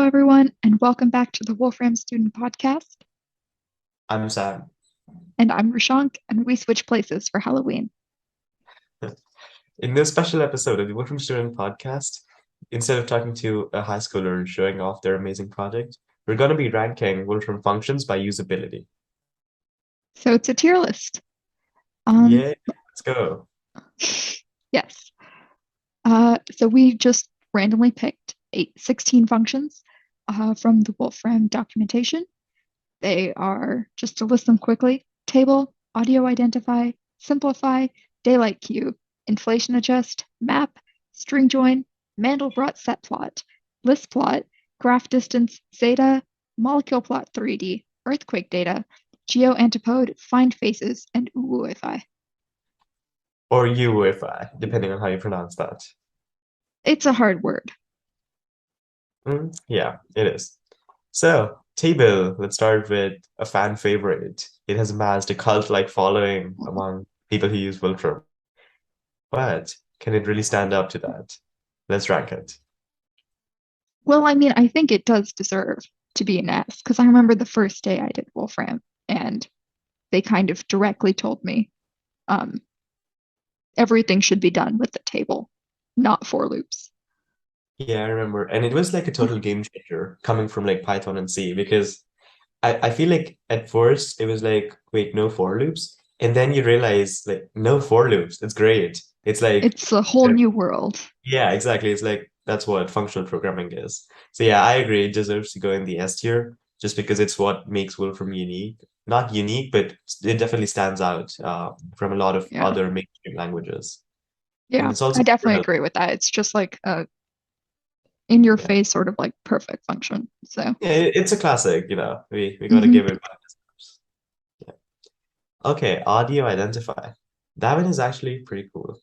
Hello, everyone, and welcome back to the Wolfram Student Podcast. I'm Sam. And I'm Rashank, and we switch places for Halloween. In this special episode of the Wolfram Student Podcast, instead of talking to a high schooler and showing off their amazing project, we're going to be ranking Wolfram functions by usability. So it's a tier list. Yeah, let's go. Yes. So we just randomly picked 16 functions from the Wolfram documentation. They are, just to list them quickly, table, audio identify, simplify, daylight queue, inflation adjust, map, string join, Mandelbrot set plot, list plot, graph distance, zeta, molecule plot 3D, earthquake data, geo antipode, find faces, and uwify. Or UEFI, depending on how you pronounce that. It's a hard word. Yeah, it is. So, table, let's start with a fan favorite. It has amassed a cult-like following among people who use Wolfram. But can it really stand up to that? Let's rank it. Well, I mean, I think it does deserve to be an S because I remember the first day I did Wolfram and they kind of directly told me um, everything should be done with the table, not for loops. Yeah, I remember. And it was like a total game changer coming from like Python and C because I feel like at first it was like, wait, no for loops. And then you realize like no for loops. It's great. It's like, It's a whole new world. yeah, exactly. It's like that's what functional programming is. So yeah, I agree. It deserves to go in the S tier just because it's what makes Wolfram unique. Not unique, but it definitely stands out from a lot of Yeah. other mainstream languages. And Yeah. it's also I definitely super agree with that. It's just like a in your helpful. face sort of like perfect function. So, Yeah, it's a classic, you know. We got to mhm. give it back. Yeah. Okay, audio identify. That one is actually pretty cool.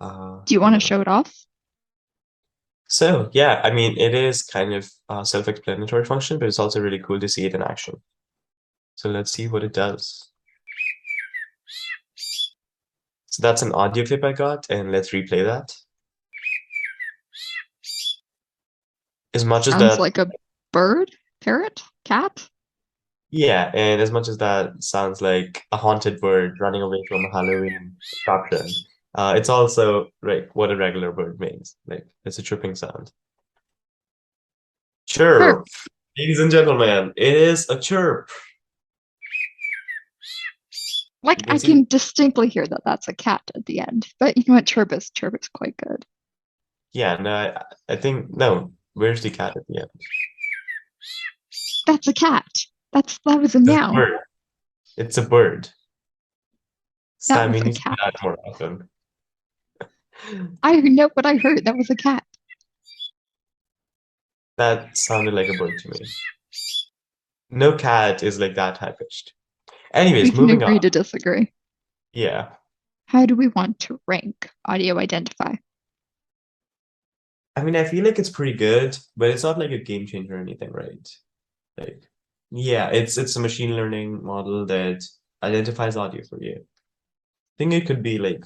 Do you You want to know. show it off? So yeah, I mean, it is kind of a self-explanatory function, but it's also really cool to see it in action. So let's see what it does. So that's an audio clip I got, and let's replay that. As much as Sounds that, like a bird, parrot, cat. yeah, and as much as that sounds like a haunted bird running away from a Halloween attraction, it's also like what a regular bird means. Like it's a chirping sound. Sure. Chirp, ladies and gentlemen, it is a chirp. Like You can I see, can distinctly hear that that's a cat at the end. But you know what? Chirp is quite good. yeah, no, I think no. Where's the cat at the end? That's a cat. That was a It's a meow. bird. It's a bird. That Sam, was you a need to do cat. that more often. I know what I heard. That was a cat. That sounded like a bird to me. No cat is like that high pitched. We Anyways, can moving on. agree to disagree. Yeah. How do we want to rank audio identify? I mean, I feel like it's pretty good, but it's not like a game changer or anything, right? Like, yeah, it's a machine learning model that identifies audio for you. I think it could be like,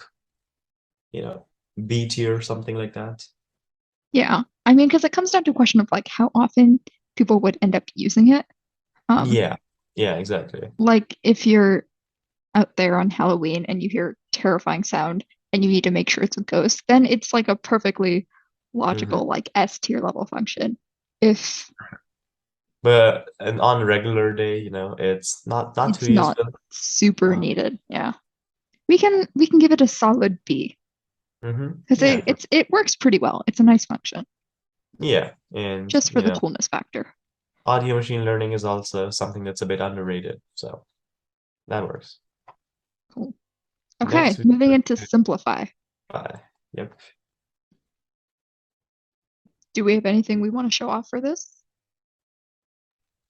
you know, B tier or something like that. Yeah. I mean, because it comes down to a question of like how often people would end up using it. Um, Yeah. Yeah, exactly. like if you're out there on Halloween and you hear terrifying sound and you need to make sure it's a ghost, then it's like a perfectly Hmm. logical like S tier level function. If But and on a regular day, it's not too it's not useful. super Uh, needed, yeah. We can give it a solid B because Yeah. it works pretty well. It's a nice function Yeah. And, just for the coolness factor. audio machine learning is also something that's a bit underrated. So that works. Cool. Okay, Next, we moving go into to simplify. Yep. Do we have anything we want to show off for this?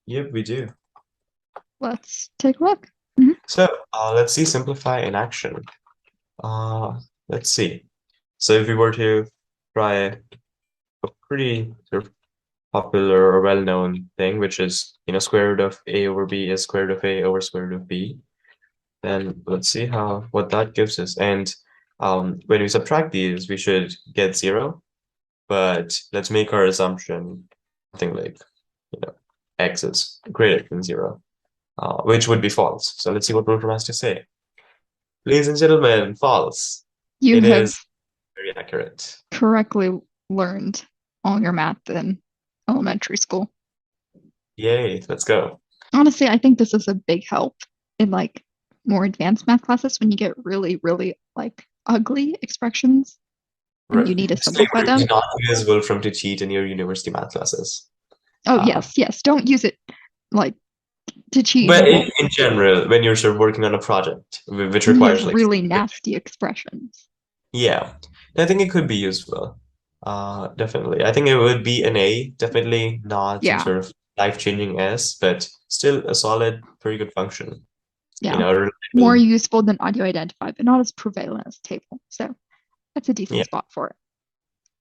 Yep, we do. Let's take a look. Mhm. So let's see simplify in action. Let's see. So if we were to try a pretty sort of popular or well-known thing, which is, square root of a over b is square root of a over square root of b, then let's see what that gives us. And when we subtract these, we should get 0. But let's make our assumption something like you know, x is greater than 0, which would be false. So let's see what Wolfram has to say. Ladies and gentlemen, false. You It have is very accurate. correctly learned all your math in elementary school. Yay, let's go. Honestly, I think this is a big help in like more advanced math classes when you get really, really like ugly expressions and you Right. need to simplify Disclaimer, do them. not use Wolfram to cheat in your university math classes. Oh, Uh, yes, yes. Don't use it like to cheat but in in general, when you're sort of working on a project, which when you requires have like, really nasty expressions. yeah, I think it could be useful. Definitely. I think it would be an A, definitely not some Yeah, sort of life-changing S, but still a solid, very good function. You yeah. know, More reliable. useful than audio identify, but not as prevalent as table. So that's a Yeah. decent spot for it.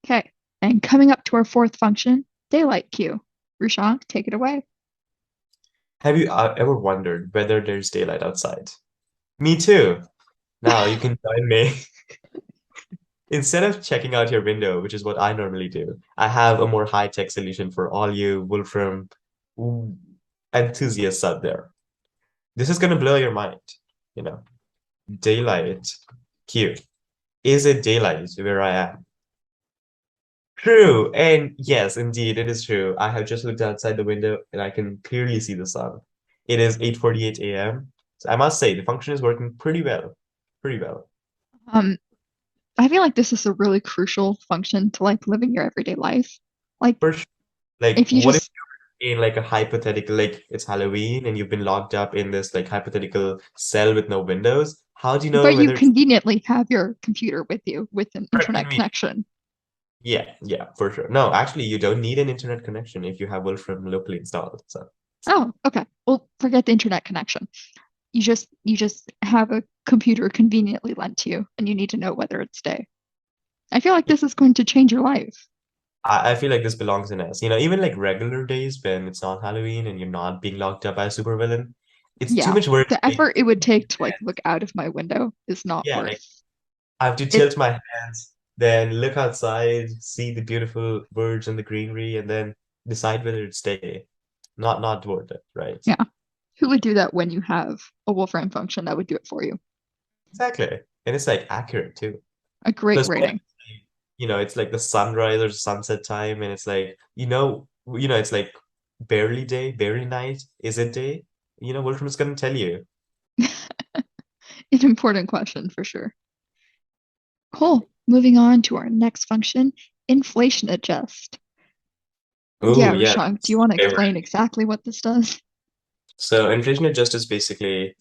Okay. And coming up to our fourth function, daylight cue. Rushan, take it away. Have you ever wondered whether there's daylight outside? Me too. Now you can join me. Instead of checking out your window, which is what I normally do, I have a more high-tech solution for all you Wolfram enthusiasts out there. This is going to blow your mind. You know, daylight. Q. Is it daylight where I am? True. And yes, indeed, it is true. I have just looked outside the window and I can clearly see the sun. It is 8:48 a.m. So I must say the function is working pretty well. Pretty well. Um, I feel like this is a really crucial function to like living your everyday life. Like For sure. Like, if you what if just, in like a hypothetical, like it's Halloween and you've been locked up in this like hypothetical cell with no windows? How do you know but you whether it's conveniently have your computer with you with an correct internet convenient? connection. Yeah, yeah, for sure. No, actually, you don't need an internet connection if you have Wolfram locally installed. So Oh, okay. Well, forget the internet connection. You just have a computer conveniently lent to you and you need to know whether it's day. I feel like yeah, this is going to change your life. I feel like this belongs in S. Even like regular days when it's not Halloween and you're not being locked up by a supervillain, it's too Yeah. much work. The effort it would take to like look out of my window is not Yeah, like worth I have to it. tilt my hands, then look outside, see the beautiful birds and the greenery, and then decide whether it's day. Not worth it, right? Yeah. Who would do that when you have a Wolfram function that would do it for you? Exactly. And it's like accurate too. A great Plus, rating. it's like the sunrise or sunset time, and it's like, it's like barely day, barely night. Is it day? Wolfram is gonna tell you. An important question for sure. Cool. Moving on to our next function, inflation adjust. Oh, Yeah, yeah. Rashang, do you want to Favorite. explain exactly what this does? So inflation adjust is basically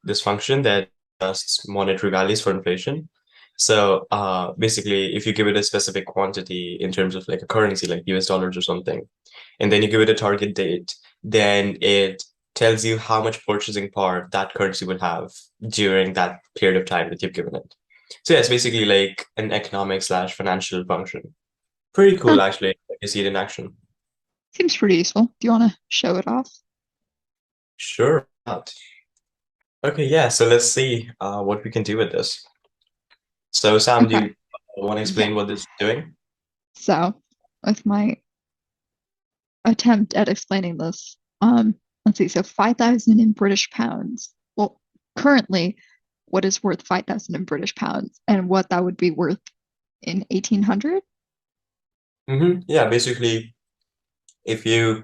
this function that adjusts monetary values for inflation. So basically, if you give it a specific quantity in terms of like a currency, like US dollars or something, and then you give it a target date, then it tells you how much purchasing power that currency will have during that period of time that you've given it. So yeah, it's basically like an economic slash financial function. Pretty Huh, cool, actually. You see it in action. seems pretty useful. Do you want to show it off? Sure. Okay, yeah, so let's see what we can do with this. So, Sam, do Okay. you want to Yeah. explain what this is doing? So, with my attempt at explaining this, let's see. So, 5,000 in British pounds. Well, currently, what is worth 5,000 in British pounds and what that would be worth in 1800? Yeah, basically, if you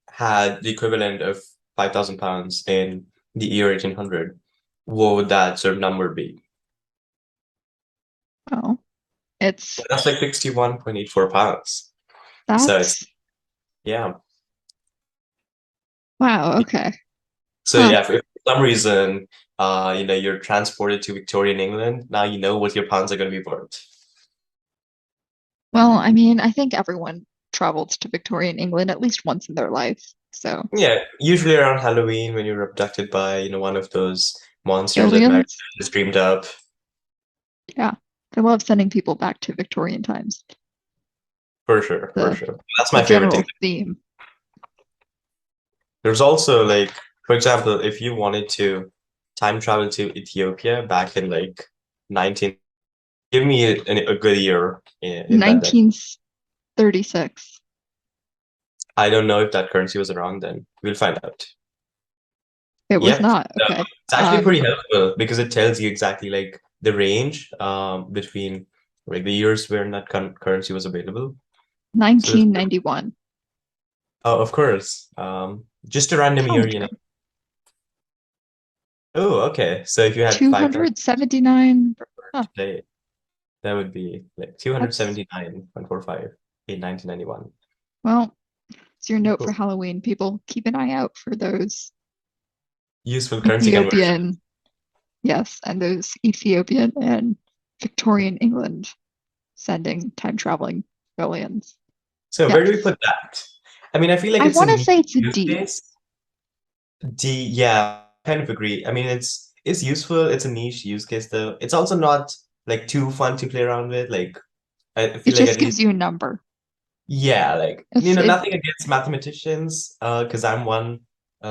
had the equivalent of 5,000 pounds in the year 1800, what would that sort of number be? Oh, it's That's like 61.84 pounds. So it's, that's yeah. wow. Okay. So Huh. yeah, if for some reason, you're transported to Victorian England, now you know what your pounds are going to be worth. Well, I mean, I think everyone traveled to Victorian England at least once in their life. So, Yeah, usually around Halloween when you're abducted by, one of those monsters that Mary aliens, has dreamed up. yeah, they love sending people back to Victorian times. For sure, for The sure. That's the my favorite thing. general theme. There's also like, for example, if you wanted to time travel to Ethiopia back in like 19, give me a good year in that decade. 1936. I don't know if that currency was around then. We'll find out. It was Yep. not. So Okay. it's actually pretty helpful because it tells you exactly like the range between like the years when that currency was available. So it's, 1991. oh, of course. Just a random year, Calendar you know. year. Oh, okay. So if you had 5,000 279. Huh, today, that would be like that's 279.45 in 1991. well, it's your note for Cool. Halloween. People keep an eye out for those Useful currency conversion. Ethiopian, yes, and those Ethiopian and Victorian England sending time traveling aliens. So where do we Yes. put that? I mean, I feel like I it's a want to neat say it's a use D. case. D, yeah, kind of agree. I mean, it's useful. It's a niche use case though. It's also not like too fun to play around with. Like I It feel like just at least gives you a number. yeah, like It's it nothing against mathematicians, because I'm one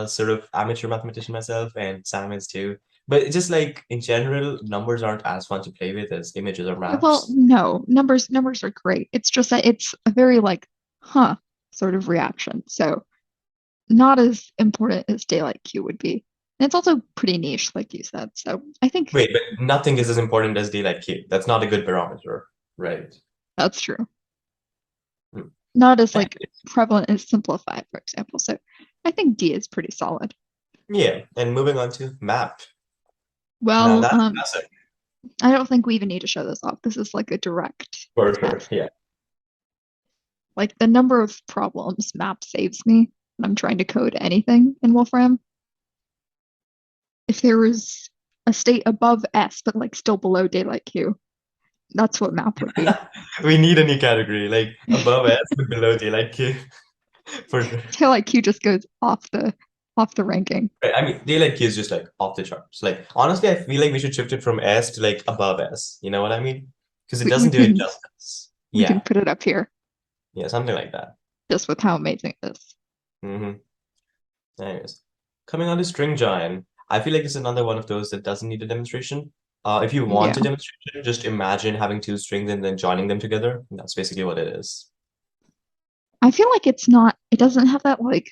sort of amateur mathematician myself, and Sam is too. But it's just like in general, numbers aren't as fun to play with as images or well, maps. no, numbers are great. It's just that it's a very like, huh, sort of reaction. So not as important as daylight Q would be. And it's also pretty niche, like you said. So I think Wait, but nothing is as important as daylight Q. That's not a good barometer, right? that's true. Hmm. Not as Eh, like prevalent as simplified, for example. So I think D is pretty solid. Yeah, and moving on to map. Now Well, that's classic I don't think we even need to show this off. This is like a direct for sure. test. Yeah. Like the number of problems map saves me when I'm trying to code anything in Wolfram. If there was a state above S, but like still below daylight Q, that's what map would be. We need a new category, like above S but below daylight Q, for sure. Daylight Q just goes off the ranking. Right, I mean, daylight Q is just like off the charts. Like honestly, I feel like we should shift it from S to like above S. You know what I mean? Because it We, doesn't we do it can justice. we can Yeah, put it up here yeah, something like that. just with how amazing it is. Hmm. Anyways, coming on to string giant, I feel like it's another one of those that doesn't need a demonstration. If you want a Yeah. demonstration, just imagine having two strings and then joining them together. That's basically what it is. I feel like it doesn't have that like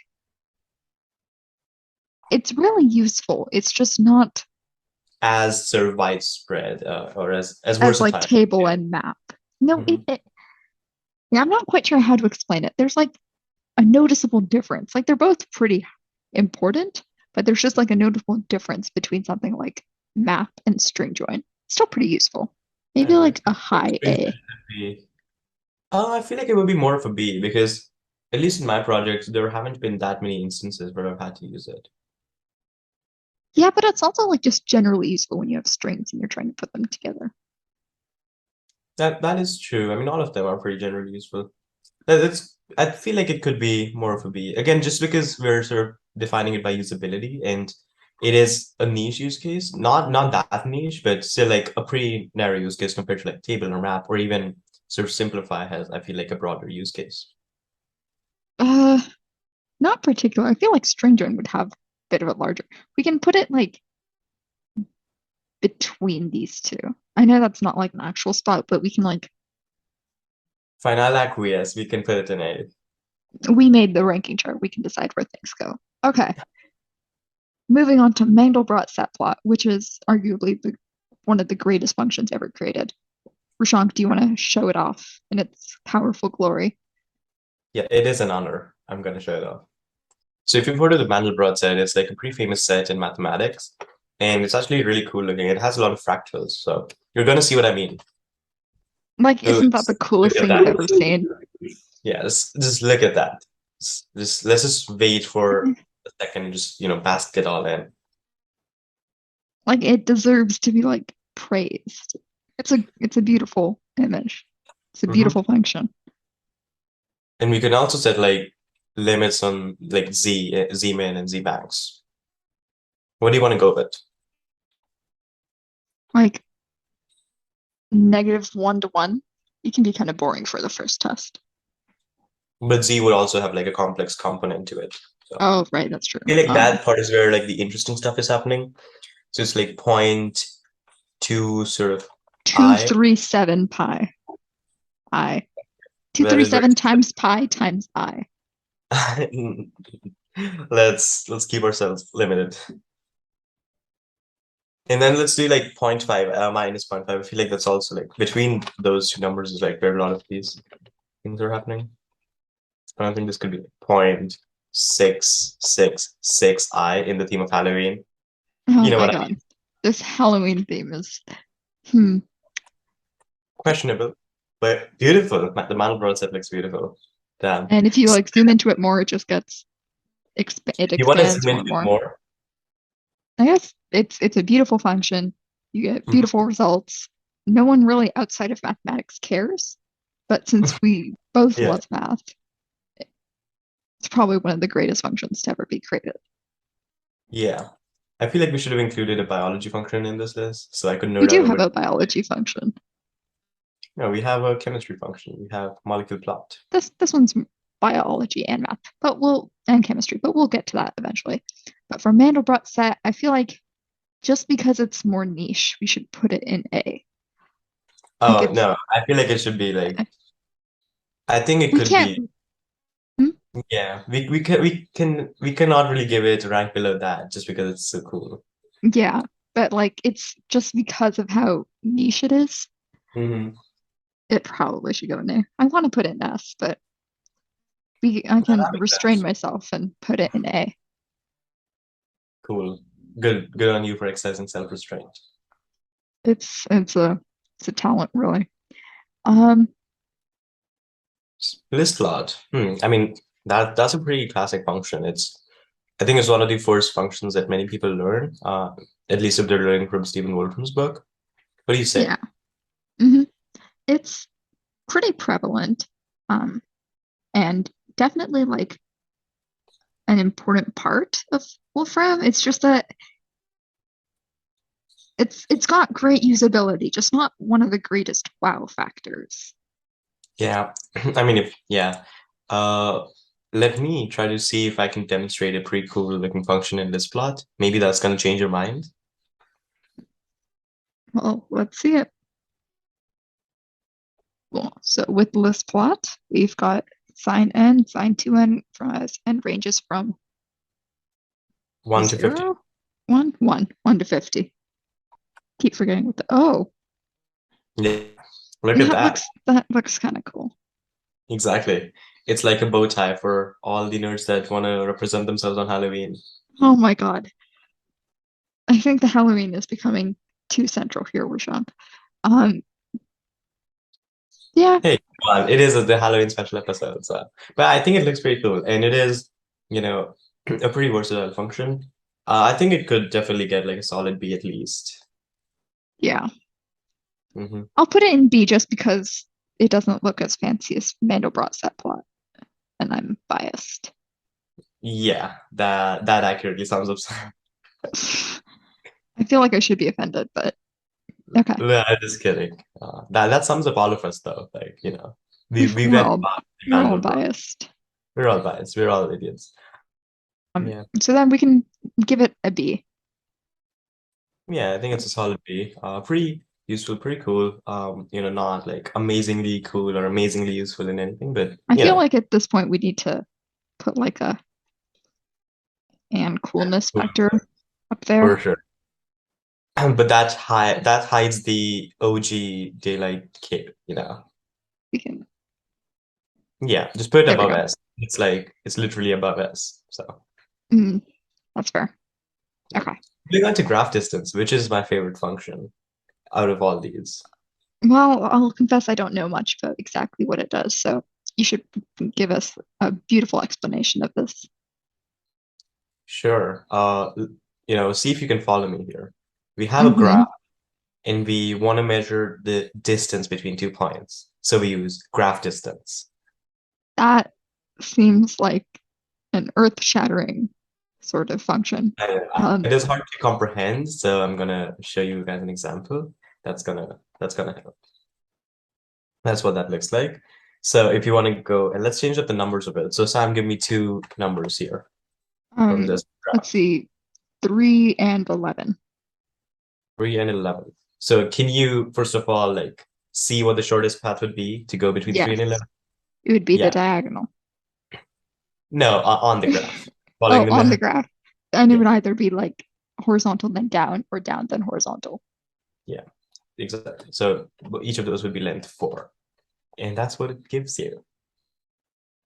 it's really useful. It's just not As sort of widespread, or as as like versatile. table and map. No, Hmm. yeah, I'm not quite sure how to explain it. There's like a noticeable difference. Like they're both pretty important, but there's just like a noticeable difference between something like map and string join. Still pretty useful. Maybe And like a high string A. should be. I feel like it would be more of a B because at least in my project, there haven't been that many instances where I've had to use it. Yeah, but it's also like just generally useful when you have strings and you're trying to put them together. That is true. I mean, all of them are pretty generally useful. That's I feel like it could be more of a B. Again, just because we're sort of defining it by usability and it is a niche use case, not that niche, but still like a pretty narrow use case compared to like table or map or even sort of simplify has, I feel like, a broader use case. Uh, Not particular. I feel like string join would have a bit of a larger. We can put it like between these two. I know that's not like an actual spot, but we can like Fine, I'll acquiesce. We can put it in A. we made the ranking chart. We can decide where things go. Okay. Moving on to Mandelbrot set plot, which is arguably one of the greatest functions ever created. Rashank, do you want to show it off in its powerful glory? Yeah, it is an honor. I'm going to show it off. So if you've heard of the Mandelbrot set, it's like a pretty famous set in mathematics, and it's actually really cool looking. It has a lot of fractals, so you're going to see what I mean. Like, So isn't that the look coolest at thing you've that. ever seen? Yeah, just look at that. Just let's just wait for a second and just bask it all in. Like, it deserves to be like praised. It's a beautiful image. It's a Hmm. beautiful function. And we can also set like limits on like Z min and Z max. What do you want to go with? Like -1 to 1. You can be kind of boring for the first test. But Z would also have like a complex component to it. So Oh, right, that's true. I feel like that part is where like the interesting stuff is happening. So it's like point two sort of Two I. three seven pi I. Two That three is very seven times pi times I. Let's keep ourselves limited. And then let's do like zero point 0.5, minus zero point 0.5. I feel like that's also like between those two numbers is like where a lot of these things are happening. I don't think this could be 0.666I in the theme of Halloween. Oh You know my what I God. mean? This Halloween theme is, hmm. Questionable, but beautiful. The Mandelbrot set looks beautiful. Damn. And if you So like zoom into it more, it just it you want to expands zoom more into and it more. more? I guess it's a beautiful function. You get Mhm. beautiful results. No one really outside of mathematics cares, but since we both Yeah. love math, it's probably one of the greatest functions to ever be created. Yeah. I feel like we should have included a biology function in this list so I could We nerd out do a have bit. a biology function. No, we have a chemistry function. We have molecule plot. This one's biology and math, but we'll and chemistry, but we'll get to that eventually. But for Mandelbrot set, I feel like just because it's more niche, we should put it in A. Like Oh, it's no, I feel like it should be like, I think it we could can't be, yeah, we cannot really give it a rank below that just because it's so cool. yeah, but like it's just because of how niche it is, Hmm. it probably should go in A. I want to put it in S, but I No, can that makes restrain sense. myself and put it in A. Cool. Good on you for exercising self-restraint. It's it's a it's a talent really. Um List plot. I mean, that's a pretty classic function. I think it's one of the first functions that many people learn, at least if they're learning from Stephen Wolfram's book. What do you say? yeah. hmm It's pretty prevalent. Um and definitely like an important part of Wolfram. It's just that it's got great usability, just not one of the greatest wow factors. Yeah, I mean, if yeah, uh, let me try to see if I can demonstrate a pretty cool looking function in this plot. Maybe that's gonna change your mind. Well, let's see it. Cool. So with list plot, we've got sine n, sine 2n from as n ranges from 1 to 50. 0, 1, 1, 1 to 50. Keep forgetting what the Yeah, look at that. that looks kind of cool. Exactly. It's like a bow tie for all the nerds that want to represent themselves on Halloween. Oh my God. I think the Halloween is becoming too central here, Rashawn. Um, yeah, Hey, come on, it is the Halloween special episode, so but I think it looks pretty cool, and it is, you know, a pretty versatile function. I think it could definitely get like a solid B at least. yeah. Hmm. I'll put it in B just because it doesn't look as fancy as Mandelbrot set plot, and I'm biased. Yeah, that accurately sums up. I feel like I should be offended, but okay. No, I'm just kidding. That sums up all of us though. Like, we We're went all past the we're all Mandelbrot. biased. We're all biased. We're all idiots. Yeah. So then we can give it a B. Yeah, I think it's a solid B. Pretty useful, pretty cool. Not like amazingly cool or amazingly useful in anything, but I feel like at this point we need to put like a and coolness for factor up for there. sure. But that hides the OG daylight cape. We can. Yeah, just put it There we above go. S. It's like it's literally above S. So Mm, that's fair. yeah. Okay. Moving on to graph distance, which is my favorite function out of all these. Well, I'll confess I don't know much about exactly what it does, so you should give us a beautiful explanation of this. Sure. See if you can follow me here. We have a graph hmm and we want to measure the distance between 2 points. So we use graph distance. That seems like an earth-shattering sort of function. It is hard to comprehend, so I'm gonna show you guys an example. That's gonna help. That's what that looks like. So if you want to go and let's change up the numbers a bit. So Sam, give me two numbers here from um, this let's graph, see, 3 and 11. 3 and 11. So can you first of all like see what the shortest path would be to go between 3 and Yes, 11? it would be the Yeah, diagonal. No, on the graph, Oh, following the on the node. graph. And it Yeah, would either be like horizontal then down or down then horizontal. yeah, exactly. So each of those would be length 4, and that's what it gives you.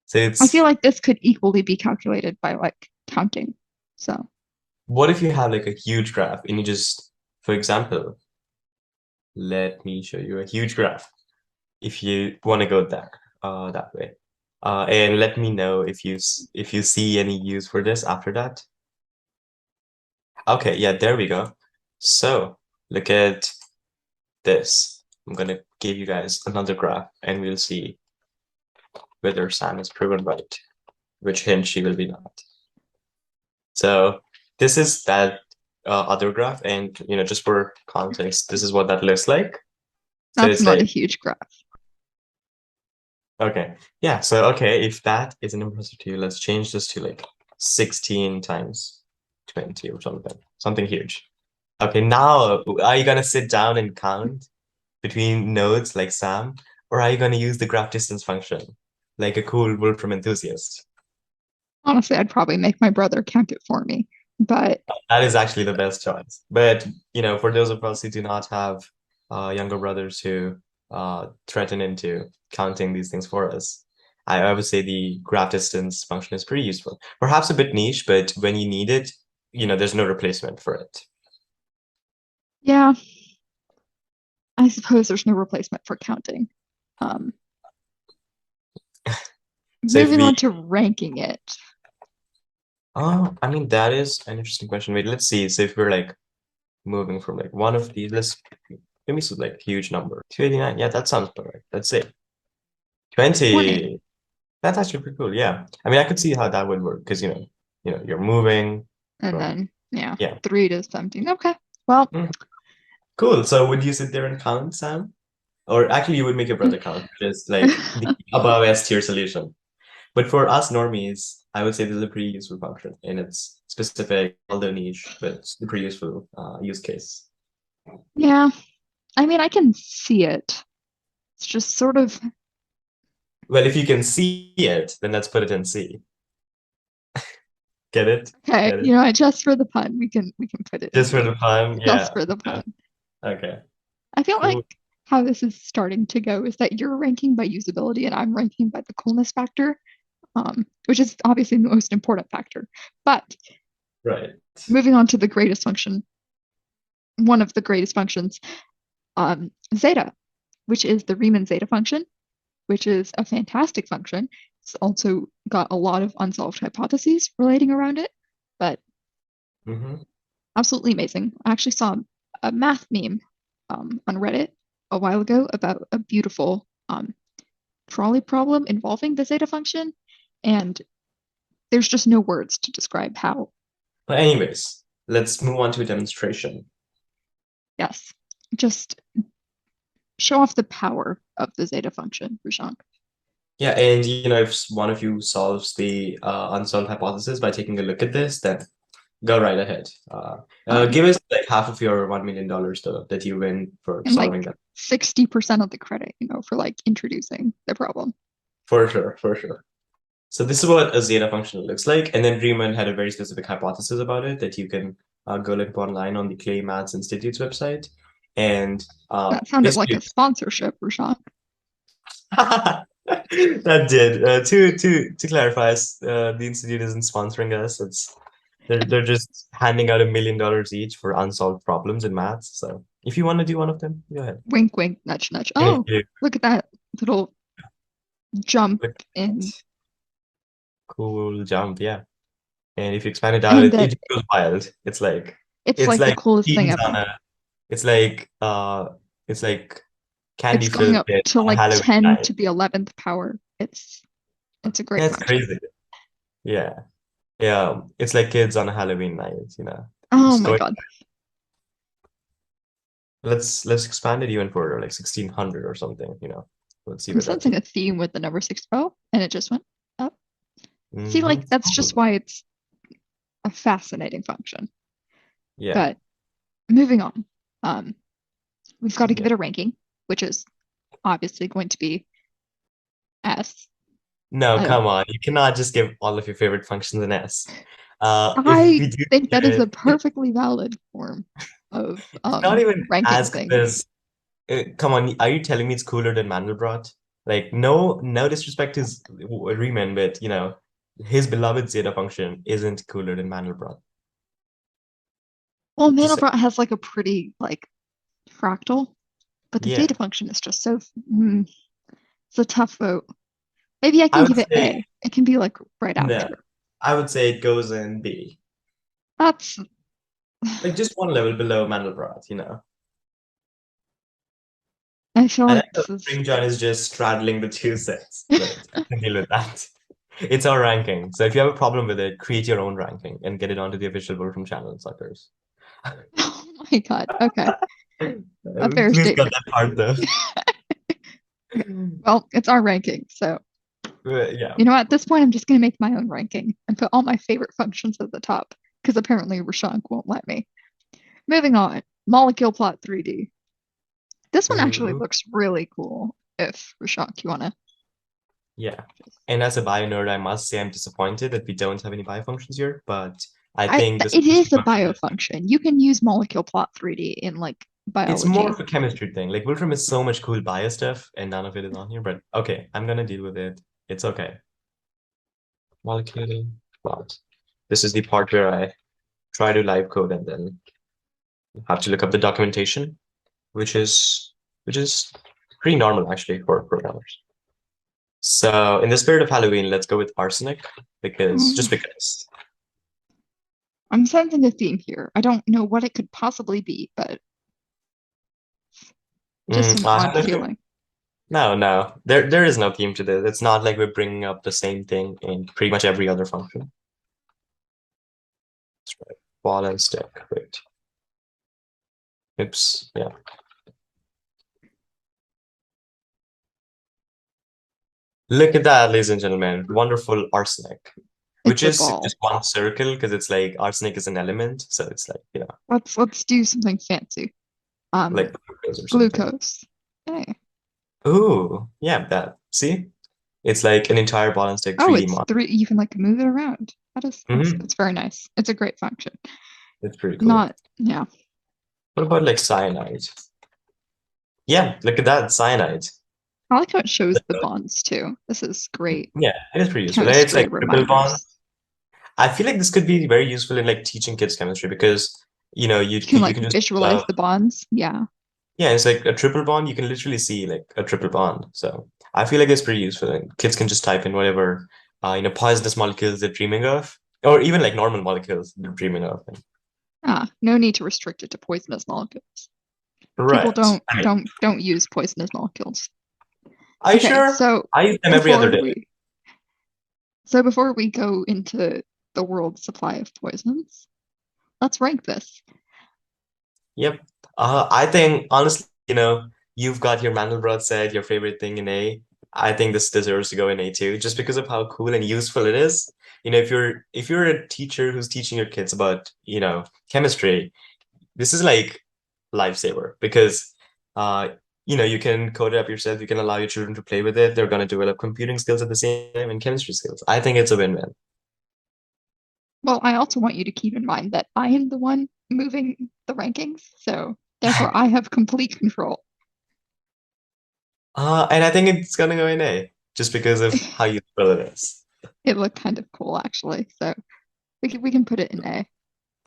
So I feel it's like this could equally be calculated by like counting. So what if you have like a huge graph and you just, for example, let me show you a huge graph if you want to go that way. And let me know if you see any use for this after that. Okay, yeah, there we go. So look at this. I'm gonna give you guys another graph and we'll see whether Sam is proven right, which hint she will be not. So this is that other graph, and just for context, this is what that looks like. So that's it's not a like, huge graph. okay, yeah, so okay, if that is an impressive to you, let's change this to like 16 times 20 or something huge. Okay, now are you gonna sit down and count between nodes like Sam, or are you gonna use the graph distance function like a cool Wolfram enthusiast? Honestly, I'd probably make my brother count it for me. But That is actually the best choice. But for those of us who do not have younger brothers who threaten into counting these things for us, I would say the graph distance function is pretty useful. Perhaps a bit niche, but when you need it, there's no replacement for it. yeah, I suppose there's no replacement for counting. Um, So if moving we, on to ranking it. oh, I mean, that is an interesting question. Wait, let's see. So if we're like moving from like one of these, let's give me some like huge number. 289. Yeah, that sounds correct. Let's say 20. 20. That's actually pretty cool. Yeah. I mean, I could see how that would work because, you're moving And from, then, yeah, yeah. 3 to 17. Okay. Well, Mm. Cool. So would you sit there and count, Sam? Or actually, you would make your brother count, which is like the above S tier solution. But for us normies, I would say this is a pretty useful function and it's specific, although niche, but it's a pretty useful use case. yeah, I mean, I can see it. It's just sort of Well, if you can see it, then let's put it in C. Get it? okay. Get it? You know, just for the pun, we can put it in Just for C. the fun? Just Yeah. for the Yeah. pun. Okay. I feel like Cool. how this is starting to go is that you're ranking by usability and I'm ranking by the coolness factor, which is obviously the most important factor. But Right. moving on to the greatest function, one of the greatest functions, zeta, which is the Riemann zeta function, which is a fantastic function. It's also got a lot of unsolved hypotheses relating around it, but Hmm. absolutely amazing. I actually saw a math meme on Reddit a while ago about a beautiful trolley problem involving the zeta function, and there's just no words to describe how. But anyways, let's move on to a demonstration. Yes, just show off the power of the zeta function, Rujant. Yeah, and if one of you solves the unsolved hypothesis by taking a look at this, then go right ahead. Um, Give us like half of your $1 million though that you win for and solving like that. 60% of the credit, for like introducing the problem. For sure, for sure. So this is what a zeta function looks like, and then Riemann had a very specific hypothesis about it that you can go look up online on the Clay Maths Institute's website, and That sounded like basically a sponsorship, Rujant. that did. To clarify, the institute isn't sponsoring us. They're just handing out $1 million each for unsolved problems in maths. So if you want to do one of them, go ahead. Wink, wink, nudge, nudge. And if Oh, you look at that little jump look in, cool jump, yeah. And if you expand it out, and it that goes wild. it's It's like the like coolest thing beans ever. on a it's like uh it's like It's candy going filled up kid to on a like Halloween 10 night. to the 11th power. It's a great That's function. crazy. Yeah. Yeah. It's like kids on a Halloween night. Oh Just my going God. let's expand it even further, like 1600 or something. Let's see I'm where that sensing takes. a theme with the number 6. Oh, and it just went up. See, like that's just Cool. why it's a fascinating function. Yeah. But moving on, um, we've got to give Yeah. it a ranking, which is obviously going to be S. No, I don't. come on. You cannot just give all of your favorite functions an S. If I we do think give that is a it, perfectly valid form of it's not even ranking as good things. as. Come on, are you telling me it's cooler than Mandelbrot? Like, no, no disrespect to Riemann, but his beloved zeta function isn't cooler than Mandelbrot. Well, Just saying. Mandelbrot has like a pretty like fractal, but the Yeah, zeta function is just so it's a tough vote. Maybe I I can would give it say A. It can be like right no. after. I would say it goes in B, That's like just one level below Mandelbrot. I feel And I like know this is Spring John is just straddling the two sets, but I can deal with that. It's our ranking. So if you have a problem with it, create your own ranking and get it onto the official Wolfram channel, suckers. oh my God. Okay. A fair Please cut statement. that part though. Okay. Well, it's our ranking. So, Yeah. you know what? At this point, I'm just going to make my own ranking and put all my favorite functions at the top because apparently Rashank won't let me. Moving on. Molecule plot 3D. This one actually Ooh, looks really cool. If Rashank, you want to yeah. just. And as a bio nerd, I must say I'm disappointed that we don't have any bio functions here, but I think the It solution is a function is biofunction. You can use molecule plot 3D in like it's more biology. of a chemistry thing. Like Wolfram is so much cool bio stuff, and none of it is on here. But okay, I'm gonna deal with it. It's okay. Molecule plot. This is the part where I try to live code and then have to look up the documentation, which is which is pretty normal actually for programmers. So in the spirit of Halloween, let's go with arsenic because Um, just because. I'm sensing a theme here. I don't know what it could possibly be, but just an I odd have no clue. feeling. No, no, there is no theme to this. It's not like we're bringing up the same thing in pretty much every other function. That's right. Ball and stick. Wait. Oops. Yeah. Look at that, ladies and gentlemen. Wonderful arsenic, which It's a is ball. just one circle because it's like arsenic is an element, so it's like Let's do something fancy. Um, like glucose or something. glucose. Hey. Ooh, yeah, that. See? It's like an entire ball and stick Oh, 3D it's model. three. You can like move it around. It's Hmm. very nice. It's a great function. It's pretty cool. Not yeah. What about like cyanide? Yeah, look at that, cyanide. I like how it shows the bonds too. This is great Yeah, it is pretty useful. And it's chemistry like triple bond. reminders. I feel like this could be very useful in like teaching kids chemistry because You can you like can just visualize the bonds. Yeah. yeah, it's like a triple bond. You can literally see like a triple bond. So I feel like it's pretty useful. And kids can just type in whatever poisonous molecules they're dreaming of, or even like normal molecules they're dreaming of. Ah, no need to restrict it to poisonous molecules. People Right. I mean, don't use poisonous molecules. are you Okay, sure? I use them every other before day. we before we go into the world supply of poisons, let's rank this. Yep. I think honestly, you've got your Mandelbrot set, your favorite thing in A. I think this deserves to go in A too, just because of how cool and useful it is. If you're a teacher who's teaching your kids about, chemistry, this is like lifesaver because you can code it up yourself, you can allow your children to play with it. They're gonna develop computing skills at the same time and chemistry skills. I think it's a win-win. Well, I also want you to keep in mind that I am the one moving the rankings, so therefore I have complete control. And I think it's gonna go in A just because of how useful it is. It looked kind of cool actually, so we can put it in A.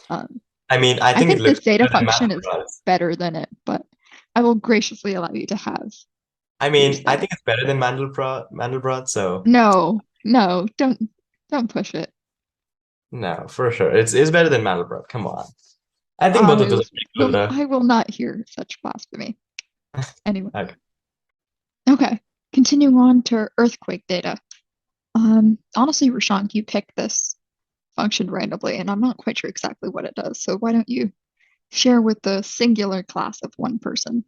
Um, I mean, I I think it think the looks zeta better than function is Mandelbrot. better than it, but I will graciously allow you to have I your mean, I say. think it's better than Mandelbrot, so No, no, don't push it. no, for sure. It's better than Mandelbrot. Come on. I think both of those are pretty cool though. I will not hear such blasphemy. Anyway, Okay. okay. Continuing on to earthquake data. Honestly, Rashank, you picked this function randomly, and I'm not quite sure exactly what it does. So why don't you share with the singular class of one person?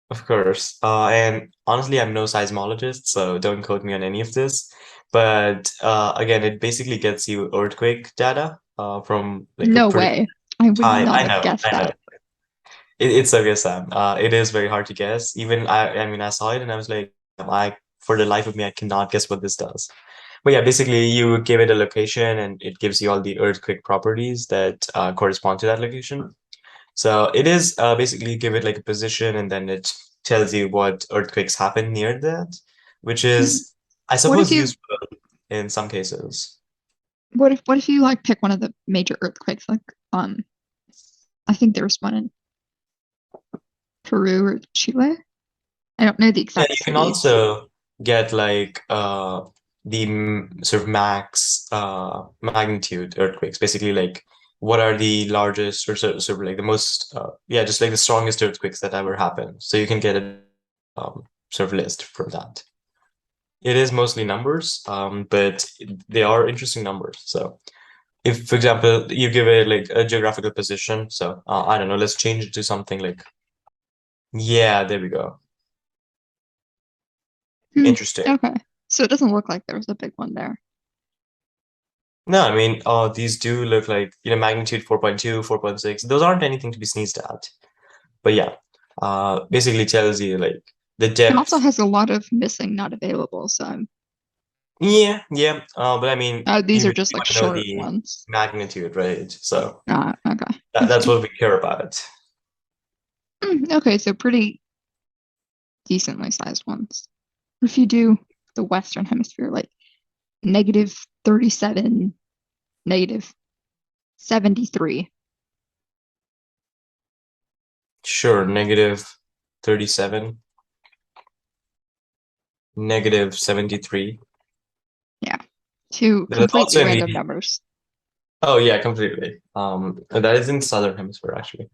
Of course. And honestly, I'm no seismologist, so don't quote me on any of this. But again, it basically gets you earthquake data from like a No particular way. I would time. not I have know, guessed I know. that. It's okay, Sam. It is very hard to guess. Even I mean, I saw it and I was like, am I for the life of me, I cannot guess what this does. But yeah, basically you give it a location and it gives you all the earthquake properties that correspond to that location. So it is basically give it like a position and then it tells you what earthquakes happen near that, which Hmm. is, I What if suppose, you useful in some cases. what if you like pick one of the major earthquakes? Like I think there was one in Peru or Chile. I don't know the Yeah, exact you can city. also get like the sort of max magnitude earthquakes. Basically, like what are the largest or sort of like the most yeah, just like the strongest earthquakes that ever happened. So you can get a sort of list from that. It is mostly numbers, but they are interesting numbers. So if, for example, you give it like a geographical position, so I don't know, let's change it to something like, yeah, there we go. Hmm. Interesting. Okay. So it doesn't look like there was a big one there. No, I mean, these do look like, magnitude 4.2, 4.6. Those aren't anything to be sneezed at. But yeah, basically tells you like the It also depth. has a lot of missing, not available. So Yeah, yeah. But I mean, these you are really just like want to know short the ones. magnitude, right? So Okay. I that's see. what we care about. Okay, so pretty decently sized ones. If you do the Western Hemisphere, like negative 37, negative 73. Sure, negative 37, negative 73. Yeah, two There's completely also in random the, numbers. oh yeah, completely. That is in Southern Hemisphere actually.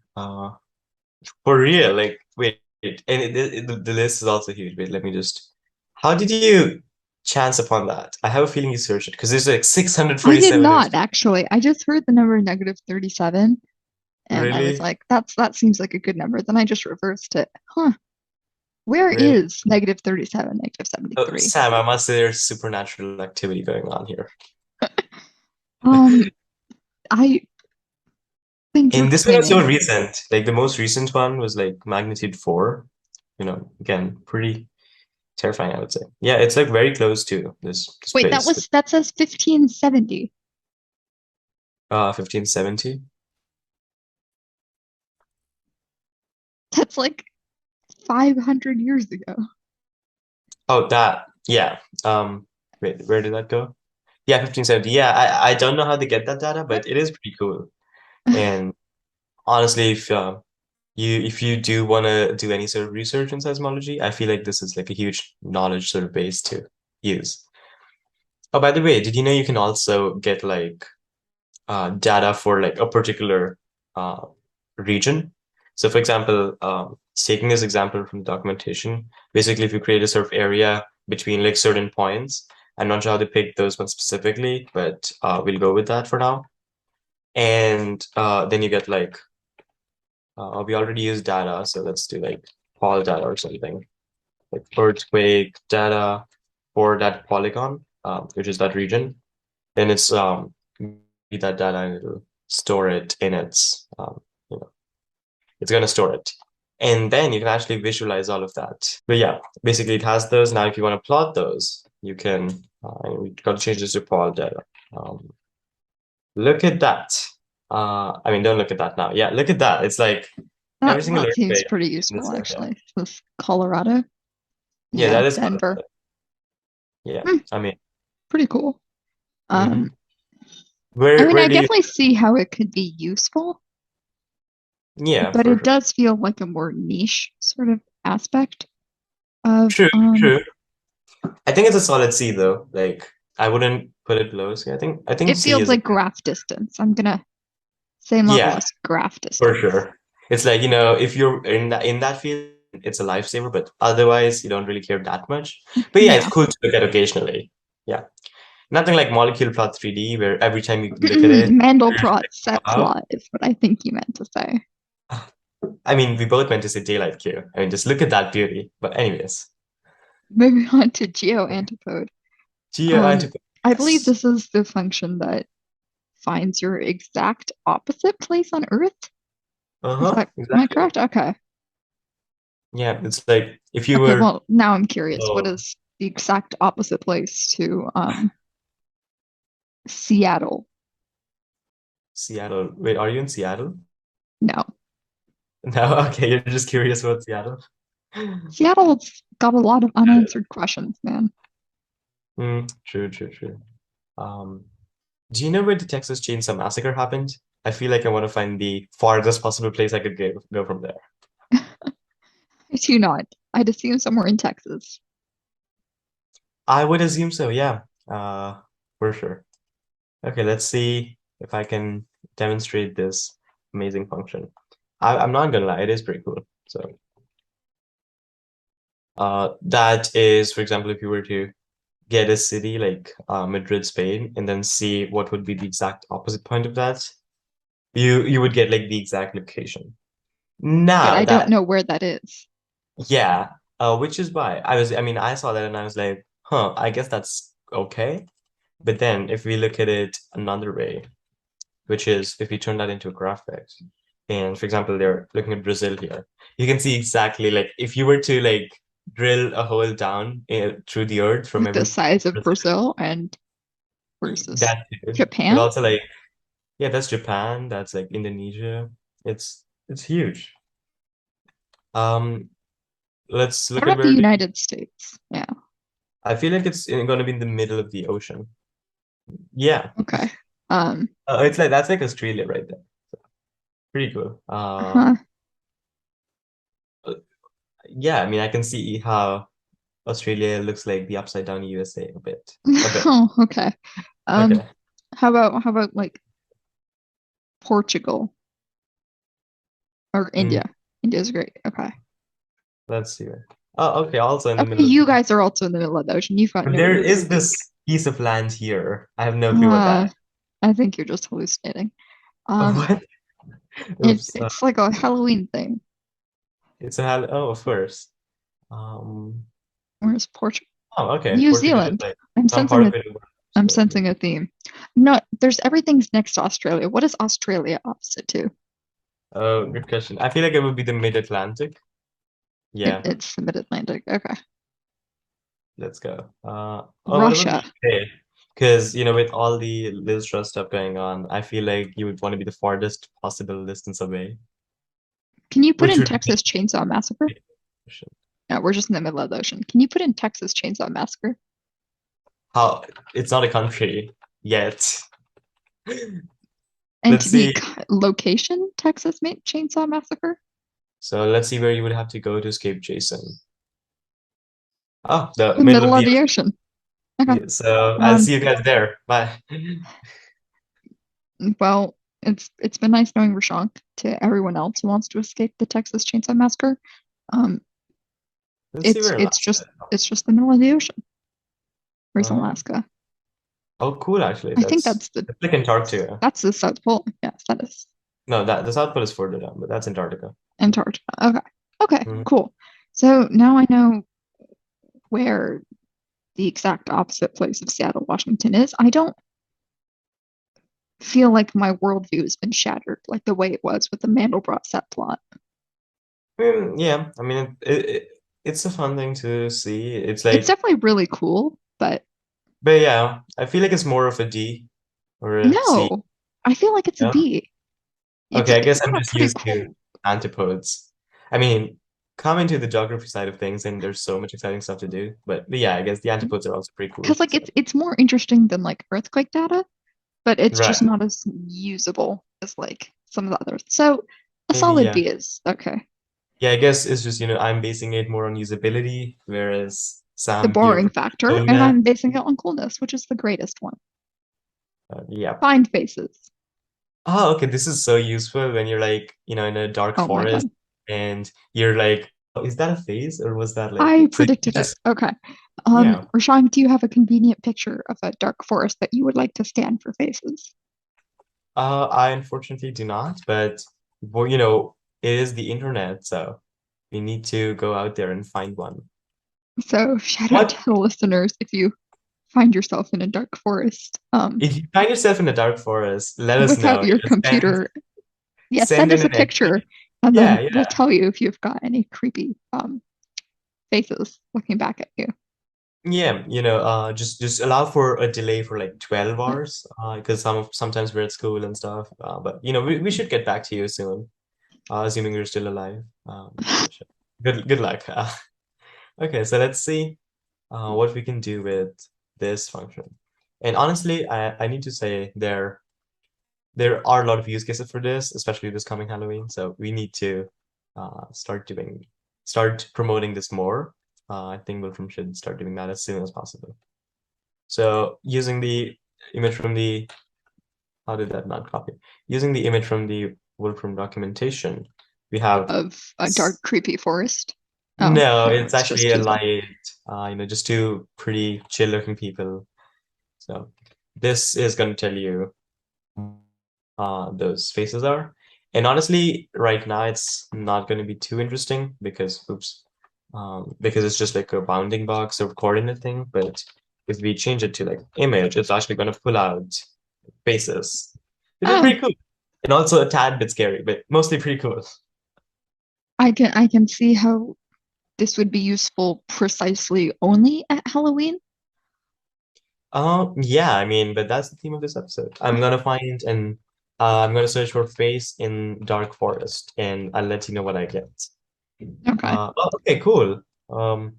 For real, like, wait, and the list is also huge. Wait, let me just. How did you chance upon that? I have a feeling you searched it because there's like I did 647 not actually. I just heard the number negative 37 and I was Really? like, that seems like a good number. Then I just reversed it. Huh. Where Really? is negative 37, negative Oh, 73? Sam, I must say there's supernatural activity going on here. Um, I think you're And this one was claiming. so recent. Like the most recent one was like magnitude 4. Again, pretty terrifying, I would say. Yeah, it's like very close to this Wait, place. that says 1570. 1570. That's like 500 years ago. Oh, that. Yeah. Wait, where did that go? Yeah, 1570. Yeah, I don't know how they get that data, but it is pretty cool. And honestly, if you do want to do any sort of research in seismology, I feel like this is like a huge knowledge sort of base to use. Oh, by the way, did you know you can also get like data for like a particular uh, region? So, for example, taking this example from the documentation, basically, if you create a sort of area between like certain points, I'm not sure how to pick those ones specifically, but we'll go with that for now. And then you get like we already used data, so let's do like pol data or something, like earthquake data for that polygon, which is that region. Then it's that data and it'll store it in its you know it's gonna store it. And then you can actually visualize all of that. But yeah, basically it has those. Now if you want to plot those, you can we got to change this to pol data. Um, Look at that. I mean, don't look at that now. Yeah, look at that. It's like That every single that seems earthquake pretty in this useful area. actually. This Colorado. Yeah, Yeah, that is Denver. yeah. Hmm, I mean, pretty cool. Um, hmm I where mean, where I do you? definitely see how it could be useful, Yeah, but for it sure. does feel like a more niche sort of aspect of True, true. I think it's a solid C though. Like I wouldn't put it below C. I think it C feels is a like good. graph distance. I'm gonna same level Yeah, as graph for distance. sure. It's like, if you're in that field, it's a lifesaver, but otherwise you don't really care that much. But yeah, it's Yeah. cool to look at occasionally. Yeah. Nothing like molecule plot 3D where every time you look at it, you're just Mandelbrot like, set wow. plot is what I think you meant to say. I mean, we both meant to say daylight Q. I mean, just look at that beauty. But anyways, Moving on to geoantipode. geo Um, antipode. I believe Yes. this is the function that finds your exact opposite place on Earth. Is Uh-huh. that am I Exactly. correct? Okay. Yeah, it's like if you Okay, were well, now I'm curious. What oh, is the exact opposite place to Seattle. Seattle. Wait, are you in Seattle? No, No, okay, you're just curious about Seattle. Seattle's got a lot of unanswered questions, man. True, true, true. Um, do you know where the Texas Chainsaw Massacre happened? I feel like I want to find the farthest possible place I could go from there. I do not. I'd assume somewhere in Texas. I would assume so, yeah. Uh, for sure. Okay, let's see if I can demonstrate this amazing function. I'm not gonna lie, it is pretty cool. So, that is, for example, if you were to get a city like Madrid, Spain, and then see what would be the exact opposite point of that, you would get like the exact location. But Now I don't that know where that is. yeah, which is why I mean, I saw that and I was like, huh, I guess that's okay. But then if we look at it another way, which is if we turn that into a graphic, and for example, they're looking at Brazil here, you can see exactly like if you were to like drill a hole down through the earth from Like the every size of Brazil, Brazil and where's this? that too. But Japan? also like yeah, that's Japan, that's like Indonesia. It's huge. Um, let's What look at about the where United States? Yeah. I feel like it's going to be in the middle of the ocean. Yeah. Okay. Um, It's like that's like Australia right there. Pretty cool. huh. Yeah, I mean, I can see how Australia looks like the upside down USA a bit. A bit. Oh, okay. Um, Okay. how about like Portugal or Mm, India? India's great. Okay. let's see. Oh, okay. Also in the Okay, middle of you guys are also in the middle of the ocean. You've got but no there reason is to be. this piece of land here. I have no clue what that Uh, is. I think you're just hallucinating. Um, What? it, Oops. it's like a Halloween thing. It's a oh, of course. Um. Where's Portugal? Oh, okay. New Portugal is Zealand. like I'm some sensing part a of it. I'm Absolutely. sensing a theme. No, there's everything's next to Australia. What is Australia opposite to? Oh, good question. I feel like it would be the Mid-Atlantic. Yeah. It's the Mid-Atlantic. Okay. Let's go. Oh, what about the Russia. UK? Because, with all the Liz Truss stuff going on, I feel like you would want to be the farthest possible distance away, Can you put which in would be Texas Chainsaw Massacre? the question. No, we're just in the middle of the ocean. Can you put in Texas Chainsaw Massacre? How it's not a country yet. And Let's to be see. location, Texas Chainsaw Massacre? So let's see where you would have to go to escape Jason. Oh, the The middle middle of of the the ocean. Okay. ocean. So I'll Um, see you guys there. Bye. well, it's been nice knowing Rashank to everyone else who wants to escape the Texas Chainsaw Massacre. Um, Let's see it's where it's Alaska just is. it's just the middle of the ocean. Where's Uh-huh. Alaska? Oh, cool, actually. I think That's that's it's like Antarctica. the South Pole. Yes, that is No, that the South Pole is further down, but that's Antarctica. Antarctica. Okay. Okay, Mhm. cool. So now I know where the exact opposite place of Seattle, Washington is. I don't feel like my worldview has been shattered like the way it was with the Mandelbrot set plot. Yeah, I mean it's a fun thing to see. It's It's like, definitely really cool, but but yeah, I feel like it's more of a D or a C. no, I feel like it's a No? B. Okay, I It's guess I'm got a just pretty used to cool antipodes. I mean, coming to the geography side of things, and there's so much exciting stuff to do. But yeah, I guess the antipodes are also pretty cool. because like So it's more interesting than like earthquake data, but it's just right, not as usable as like some of the others. So a maybe solid yeah, B is okay. yeah. I guess it's just I'm basing it more on usability, whereas The Sam, you're boring factor, and coolness. I'm basing it on coolness, which is the greatest one. Yeah. Find faces. Oh, okay. This is so useful when you're like, in a dark Oh my forest god. and you're like, oh, is that a phase or was that like, I so you could predicted it. just, Okay. yeah. Rashawn, do you have a convenient picture of a dark forest that you would like to scan for faces? I unfortunately do not, but well, it is the internet, so we need to go out there and find one. So shout out to What the listeners if you find yourself in a dark forest if you find yourself in a dark forest, let us without know. your Send computer. Yes, send send in us a an picture entry. and Yeah, then yeah. we'll tell you if you've got any creepy faces looking back at you. Yeah, just allow for a delay for like 12 hours, because sometimes we're at school and stuff. But we should get back to you soon, assuming you're still alive. Sure. Good luck. Okay, so let's see what we can do with this function. And honestly, I need to say there are a lot of use cases for this, especially this coming Halloween. So we need to start promoting this more. I think Wolfram should start doing that as soon as possible. So using the image from the, how did that not copy? Using the image from the Wolfram documentation, we have, Of a dark, creepy forest. Oh, no, no, it's it's just actually a people. light, just two pretty chill looking people. So this is going to tell you those faces are. And honestly, right now it's not going to be too interesting because, oops, because it's just like a bounding box or coordinate thing. But if we change it to like image, it's actually going to pull out faces, which is Oh, pretty cool. And also a tad bit scary, but mostly pretty cool. I can see how this would be useful precisely only at Halloween. Yeah, I mean, but that's the theme of this episode. I'm gonna search for face in dark forest, and I'll let you know what I get. Okay. Okay, cool.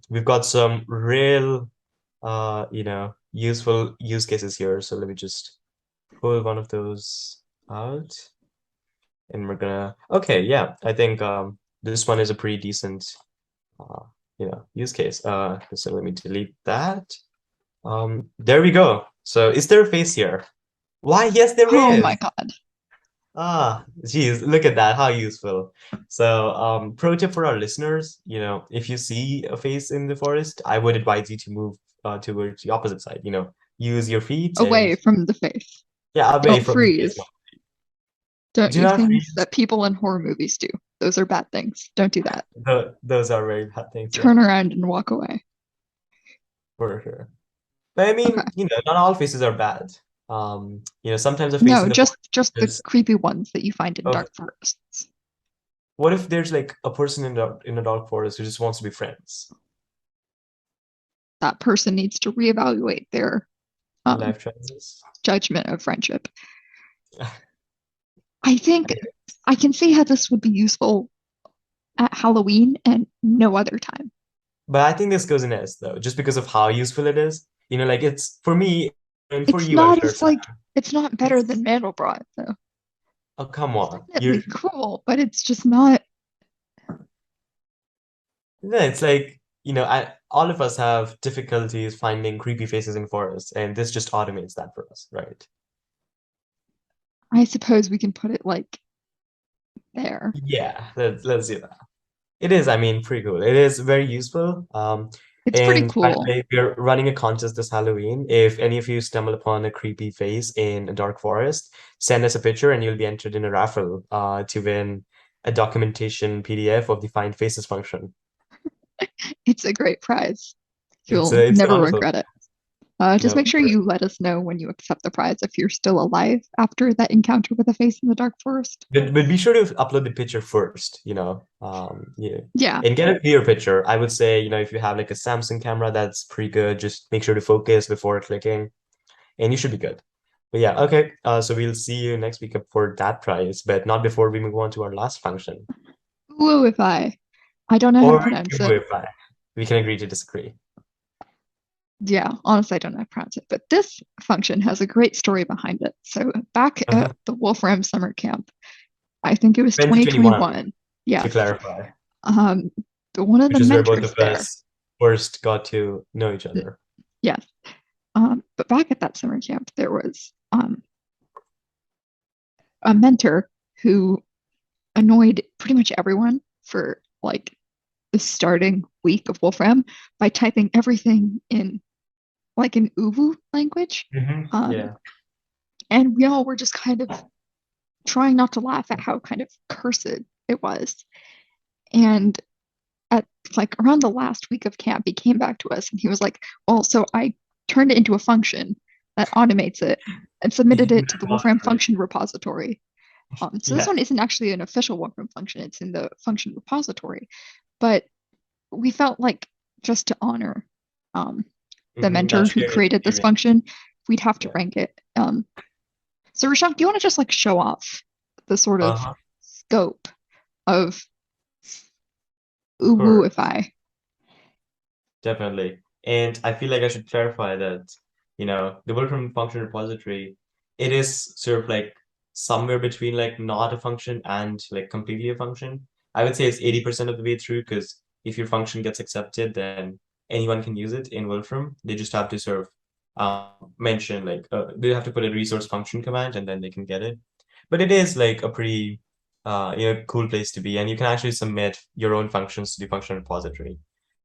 We've got some real, useful use cases here. So let me just pull one of those out, and we're gonna. Okay, yeah, I think this one is a pretty decent, uh, use case. So let me delete that. There we go. So is there a face here? Why, yes, there Oh my is. God. Geez, look at that. How useful. So, pro tip for our listeners, if you see a face in the forest, I would advise you to move towards the opposite side. Use your feet and Away from the face. yeah, away Don't from the face. freeze. Don't Do do not things freeze. that people in horror movies do. Those are bad things. Don't do that. Those are very bad things, yeah, Turn around and walk away. for sure. But I Okay. mean, not all faces are bad. Sometimes a face No, in the forest just the is, creepy ones that you find in oh, dark forests. what if there's like a person in a dark forest who just wants to be friends? That person needs to reevaluate their um, Life choices. judgment of friendship. I think I can see how this would be useful at Halloween and no other time. But I think this goes in S though, just because of how useful it is. Like it's for me and for It's you, I'm not sure as it's not. like it's not better It's than Mandelbrot though. oh come It's on. You're definitely cool, but it's just not. yeah, it's like, all of us have difficulties finding creepy faces in forests, and this just automates that for us, right? I suppose we can put it like there. Yeah, let's do that. It is, I mean, pretty cool. It is very useful. It's pretty And by the cool. way, we're running a contest this Halloween. If any of you stumble upon a creepy face in a dark forest, send us a picture and you'll be entered in a raffle to win a documentation PDF of the Find Faces function. It's a great prize. It's You'll a, it's a never wonderful. regret it. Just make No, sure you let us know when you accept the prize if you're still alive after that encounter with a face in the dark forest. but be sure to upload the picture first, yeah. Yeah, And get a clear picture. I would say, if you have like a Samsung camera, that's pretty good. Just make sure to focus before clicking. And you should be good. But yeah, okay. So we'll see you next week for that prize, but not before we move on to our last function. woo if I don't know how to Or pronounce it. if I, we can agree to disagree. Yeah, honestly, I don't know how to pronounce it. But this function has a great story behind it. So back Uh-huh. at the Wolfram summer camp, I think it was 2021, 2021. to Yes. clarify, Um, one of the which is where both mentors of there. us first got to know each other. Yes. But back at that summer camp, there was a mentor who annoyed pretty much everyone for like the starting week of Wolfram by typing everything in like an Uvu language. Um, Yeah. and we all were just kind of trying not to laugh at how kind of cursed it was. And at like around the last week of camp, he came back to us and he was like, well, so I turned it into a function that automates it and submitted it to the Wolfram function repository. So this Yeah. one isn't actually an official Wolfram function, it's in the function repository. But we felt like just to honor um, the mentor That who shared created this experience. function, we'd have to Yeah. rank it. So Rishant, do you want to just like show off the sort of Uh-huh. scope of Sure. Uwooify? Definitely. And I feel like I should clarify that, the Wolfram function repository, it is sort of like somewhere between like not a function and like completely a function. I would say it's 80% of the way through because if your function gets accepted, then anyone can use it in Wolfram. They just have to sort of mention like they have to put a resource function command and then they can get it. But it is like a pretty cool place to be, and you can actually submit your own functions to the function repository.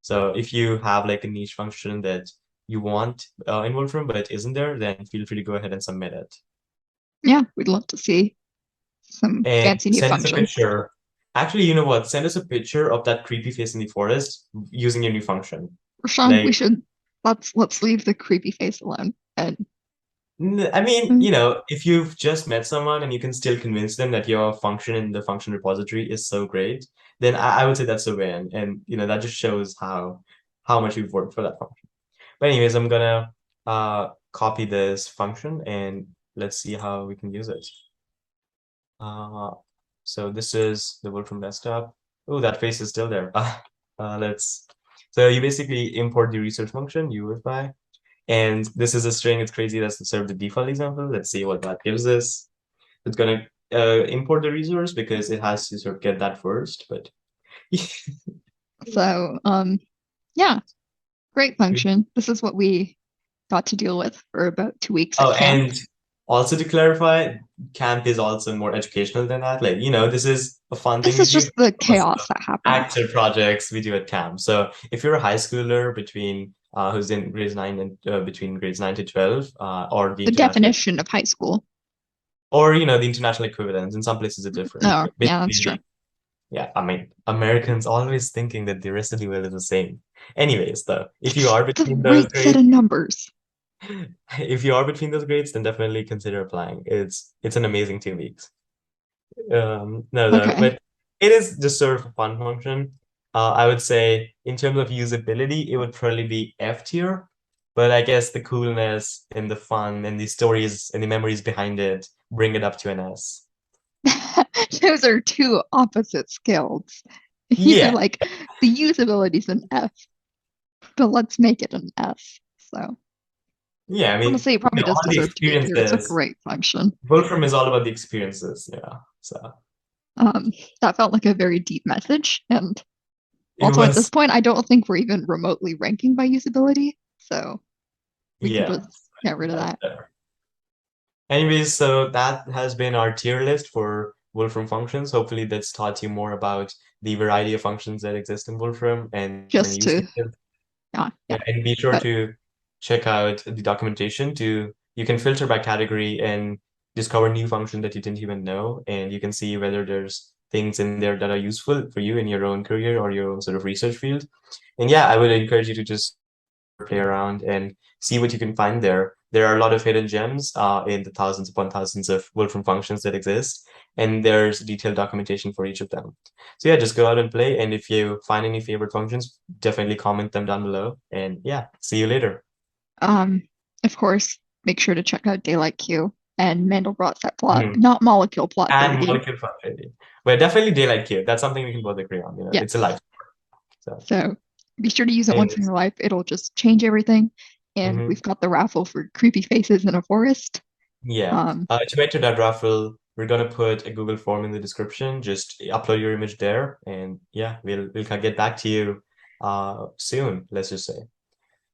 So if you have like a niche function that you want in Wolfram but it isn't there, then feel free to go ahead and submit it. Yeah, we'd love to see some And fancy new send us a functions. picture. Actually, you know what? Send us a picture of that creepy face in the forest using your new function. Rishant, we Like, should let's leave the creepy face alone. And I mean, mm, if you've just met someone and you can still convince them that your function in the function repository is so great, then I would say that's a win. And that just shows how much you've worked for that function. But anyways, I'm gonna copy this function and let's see how we can use it. Uh, so this is the Wolfram desktop. Oh, that face is still there. Let's. So you basically import the research function UFI, and this is a string. It's crazy. That's sort of the default example. Let's see what that gives us. It's gonna import the resource because it has to sort of get that first. But so yeah, great function. This is what we got to deal with for about 2 weeks at oh, camp. and also to clarify, camp is also more educational than that. Like, this is a fun thing This we is do. just the Also, chaos that happened. actual projects we do at camp. So if you're a high schooler between who's in grades 9 and between grades 9 to 12, or the The international, definition of high school. or the international equivalents, in some places are different. No, But yeah, that's true. basically, yeah, I mean, Americans always thinking that the rest of the world is the same. Anyways, though, if you are The between those right set grades, of numbers. then definitely consider applying. It's an amazing 2 weeks. No, though, Okay. but it is just sort of a fun function. I would say in terms of usability, it would probably be F tier, but I guess the coolness and the fun and the stories and the memories behind it bring it up to an S. Those are two opposite scales. You're Yeah, like, the usability's an F, but let's make it an S. So yeah. I mean, honestly, it probably does all the deserve to be a tier. It's a experiences. great function. Wolfram is all about the experiences. Yeah, so Um, that felt like a very deep message. And it also at this was. point, I don't think we're even remotely ranking by usability. So we can Yeah, just get rid of that's that. better. Anyways, so that has been our tier list for Wolfram functions. Hopefully, that's taught you more about the variety of functions that exist in Wolfram and many Just use to, cases. yeah. And be sure But to check out the documentation to you can filter by category and discover new functions that you didn't even know, and you can see whether there's things in there that are useful for you in your own career or your own sort of research field. And yeah, I would encourage you to just play around and see what you can find there. There are a lot of hidden gems in the thousands upon thousands of Wolfram functions that exist, and there's detailed documentation for each of them. So yeah, just go out and play, and if you find any favorite functions, definitely comment them down below. And yeah, see you later. um, of course, make sure to check out Daylight Q and Mandelbrot set plot, Mhm. not molecule plot And 30. molecule fun trading. But definitely daylight cube. That's something we can both agree on. It's a Yes. life. So So be sure to use it once in anyways, your life. It'll just change everything. And mhm. we've got the raffle for creepy faces in a forest. Yeah. Um, To enter that raffle, we're gonna put a Google form in the description. Just upload your image there, and yeah, we'll get back to you soon, let's just say.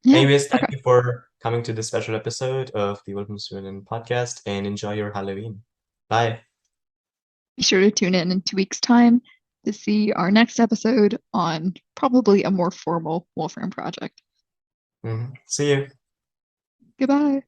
yeah. Anyways, thank Okay. you for coming to this special episode of the Wolfram Student Podcast, and enjoy your Halloween. Bye. Be sure to tune in 2 weeks' time to see our next episode on probably a more formal Wolfram project. See you. Goodbye.